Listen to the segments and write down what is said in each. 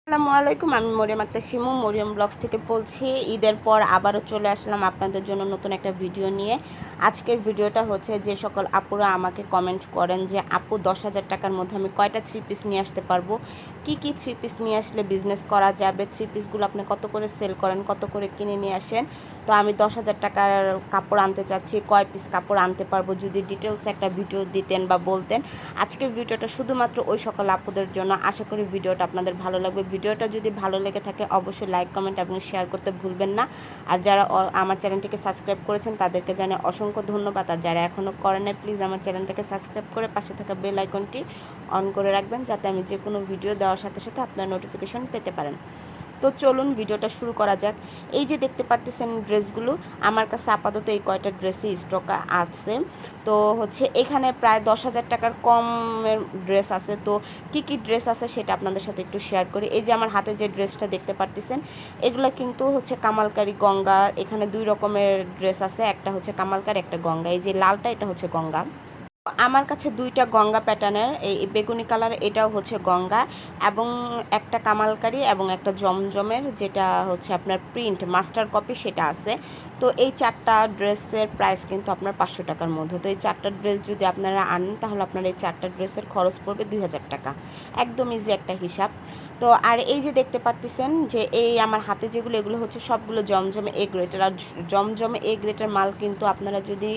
আসসালামু আলাইকুম, আমি মরিয়ম আক্তার শিমু মরিয়ম ব্লগস থেকে বলছি। ঈদের পর আবারও চলে আসলাম আপনাদের জন্য নতুন একটা ভিডিও নিয়ে। আজকের ভিডিওটা হচ্ছে যে সকল আপুরা আমাকে কমেন্ট করেন যে আপু 10,000 টাকার মধ্যে আমি কয়টা থ্রি পিস নিয়ে আসতে পারবো, কি কি থ্রি পিস নিয়ে আসলে বিজনেস করা যাবে, থ্রি পিসগুলো আপনি কত করে সেল করেন, কত করে কিনে নিয়ে আসেন। তো আমি 10,000 টাকার কাপড় আনতে চাচ্ছি, কয় পিস কাপড় আনতে পারবো, যদি ডিটেলস একটা ভিডিও দিতেন বা বলতেন। আজকের ভিডিওটা শুধুমাত্র ওই সকল আপুদের জন্য। আশা করি ভিডিওটা আপনাদের ভালো লাগবে। ভিডিওটা যদি ভালো লেগে থাকে অবশ্যই লাইক, কমেন্ট এবং শেয়ার করতে ভুলবেন না। আর যারা আমার চ্যানেলটিকে সাবস্ক্রাইব করেছেন তাদেরকে জানাই অসংখ্য ধন্যবাদ। আর যারা এখনও করেন নাই প্লিজ আমার চ্যানেলটাকে সাবস্ক্রাইব করে পাশে থাকা বেল আইকনটি অন করে রাখবেন, যাতে আমি যে কোনো ভিডিও দেওয়ার সাথে সাথে আপনার নোটিফিকেশন পেতে পারেন। তো চলুন ভিডিওটা শুরু করা যাক। এই যে দেখতে পারতেছেন ড্রেসগুলো, আমার কাছে আপাতত এই কয়টা ড্রেসই স্টক আছে। তো হচ্ছে এখানে প্রায় 10,000 টাকার কমের ড্রেস আছে। তো কি কি ড্রেস আছে সেটা আপনাদের সাথে একটু শেয়ার করি। এই যে আমার হাতে যে ড্রেসটা দেখতে পারতেছেন, এগুলো কিন্তু হচ্ছে কামালকারি গঙ্গা। এখানে দুই রকমের ড্রেস আছে, একটা হচ্ছে কামালকারি, একটা গঙ্গা। এই যে লালটা এটা হচ্ছে গঙ্গা। আমার কাছে দুইটা গঙ্গা প্যাটার্নের, এই বেগুনি কালার এটাও হচ্ছে গঙ্গা, এবং একটা কামালকারি এবং একটা জমজমের, যেটা হচ্ছে আপনার প্রিন্ট মাস্টার কপি সেটা আছে। তো এই চারটা ড্রেসের প্রাইস কিন্তু আপনার 500 টাকার মধ্যে। তো এই চারটা ড্রেস যদি আপনারা আনেন তাহলে আপনার এই চারটা ড্রেসের খরচ পড়বে 2,000 টাকা। একদম ইজি একটা হিসাব। তো আর এই যে দেখতে পারতেছেন যে এই আমার হাতে যেগুলো, এগুলো হচ্ছে সবগুলো জমজমে এ গ্রেটের। আর জমজমে এ গ্রেটের মাল কিন্তু আপনারা যদি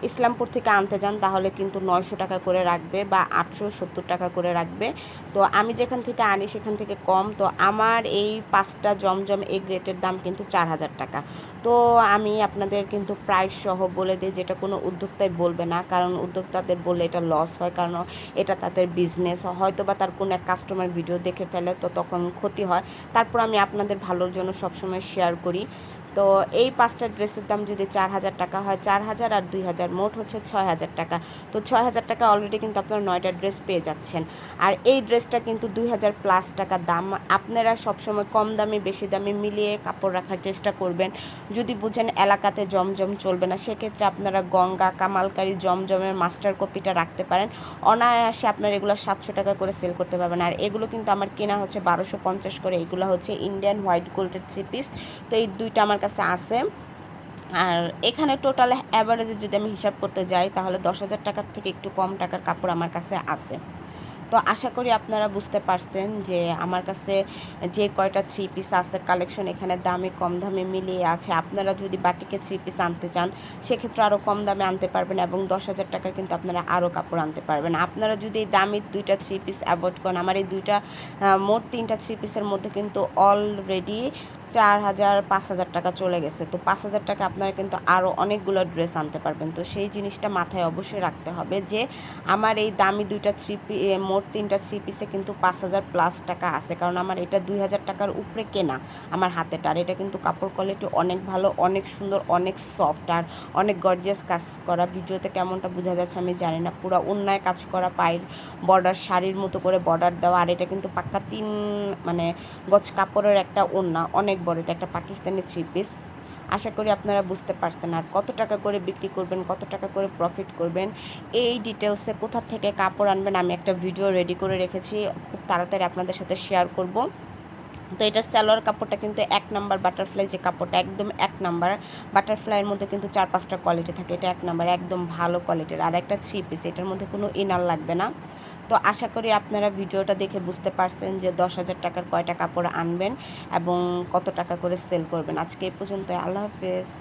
ইসলামপুর থেকে আনতে যান তাহলে কিন্তু 900 টাকা করে রাখবে বা 870 টাকা করে রাখবে। তো আমি যেখান থেকে আনি সেখান থেকে কম। তো আমার এই 5টা জমজম এ গ্রেটের দাম কিন্তু 4,000 টাকা। তো আমি আপনাদের কিন্তু প্রাইস সহ বলে দিই, যেটা কোনো উদ্যোক্তাই বলবে না, কারণ উদ্যোক্তাদের বললে এটা লস হয়, কারণ এটা তাদের বিজনেস। হয়তো বা তার কোনো এক কাস্টমার ভিডিও দেখে ফেলে, তো তখন ক্ষতি হয়। তারপর আমি আপনাদের ভালোর জন্য সবসময় শেয়ার করি। তো এই 5টা ড্রেসের দাম যদি 4,000 টাকা হয়, 4,000 আর 2,000 মোট হচ্ছে 6,000 টাকা। তো 6,000 টাকা অলরেডি কিন্তু আপনারা 9টা ড্রেস পেয়ে যাচ্ছেন। আর এই ড্রেসটা কিন্তু 2,000 প্লাস টাকা দাম। আপনারা সবসময় কম দামে বেশি দামে মিলিয়ে কাপড় রাখার চেষ্টা করবেন। যদি বুঝেন এলাকাতে জমজম চলবে না, সেক্ষেত্রে আপনারা গঙ্গা, কামালকারি, জমজমের মাস্টার কপিটা রাখতে পারেন। অনায়াসে আপনার এগুলো 700 টাকা করে সেল করতে পারবেন। আর এগুলো কিন্তু আমার কেনা হচ্ছে 1250 করে। এগুলো হচ্ছে ইন্ডিয়ান হোয়াইট গোল্ডের থ্রি পিস। তো এই দুইটা আমার কাছে আছে। আর এখানে টোটাল অ্যাভারেজে যদি আমি হিসাব করতে যাই তাহলে 10,000 টাকার থেকে একটু কম টাকার কাপড় আমার কাছে আছে। তো আশা করি আপনারা বুঝতে পারছেন যে আমার কাছে যে কয়টা থ্রি পিস আছে কালেকশন, এখানে দামে কম দামে মিলিয়ে আছে। আপনারা যদি বাটিকে থ্রি পিস আনতে চান সেক্ষেত্রে আরও কম দামে আনতে পারবেন, এবং 10,000 টাকার কিন্তু আপনারা আরও কাপড় আনতে পারবেন। আপনারা যদি এই দামি দুইটা থ্রি পিস অ্যাভয়েড করেন, আমার এই দুইটা মোট 3টা থ্রি পিসের মধ্যে কিন্তু অলরেডি 4,000 5,000 টাকা চলে গেছে। তো 5,000 টাকা আপনারা কিন্তু আরও অনেকগুলো ড্রেস আনতে পারবেন। তো সেই জিনিসটা মাথায় অবশ্যই রাখতে হবে যে আমার এই দামি দুইটা মোট 3টা থ্রি পিসে কিন্তু 5,000 প্লাস টাকা আছে, কারণ আমার এটা 2,000 টাকার উপরে কেনা আমার হাতেটা। আর এটা কিন্তু কাপড় কোয়ালিটি অনেক ভালো, অনেক সুন্দর, অনেক সফট, আর অনেক গর্জিয়াস কাজ করা। ভিডিওতে কেমনটা বোঝা যাচ্ছে আমি জানি না, পুরো অন্যায় কাজ করা, পায়ের বর্ডার শাড়ির মতো করে বর্ডার দেওয়া। আর এটা কিন্তু পাক্কা 3 গজ কাপড়ের একটা ওড়না, অনেক বড়। এটা একটা পাকিস্তানি থ্রি পিস। আশা করি আপনারা বুঝতে পারছেন। আর কত টাকা করে বিক্রি করবেন, কত টাকা করে প্রফিট করবেন, এই ডিটেলসে কোথা থেকে কাপড় আনবেন আমি একটা ভিডিও রেডি করে রেখেছি, খুব তাড়াতাড়ি আপনাদের সাথে শেয়ার করব। তো এটা সালোয়ার কাপড়টা কিন্তু 1 নাম্বার বাটারফ্লাই, যে কাপড়টা একদম 1 নাম্বার। বাটারফ্লাইয়ের মধ্যে কিন্তু 4-5টা কোয়ালিটি থাকে, এটা 1 নাম্বার, একদম ভালো কোয়ালিটির। আর একটা থ্রি পিস, এটার মধ্যে কোনো ইনার লাগবে না। তো আশা করি আপনারা ভিডিওটা দেখে বুঝতে পারছেন যে 10,000 টাকার কয়টা কাপড় আনবেন এবং কত টাকা করে সেল করবেন। আজকে এই পর্যন্ত, আল্লাহ হাফেজ।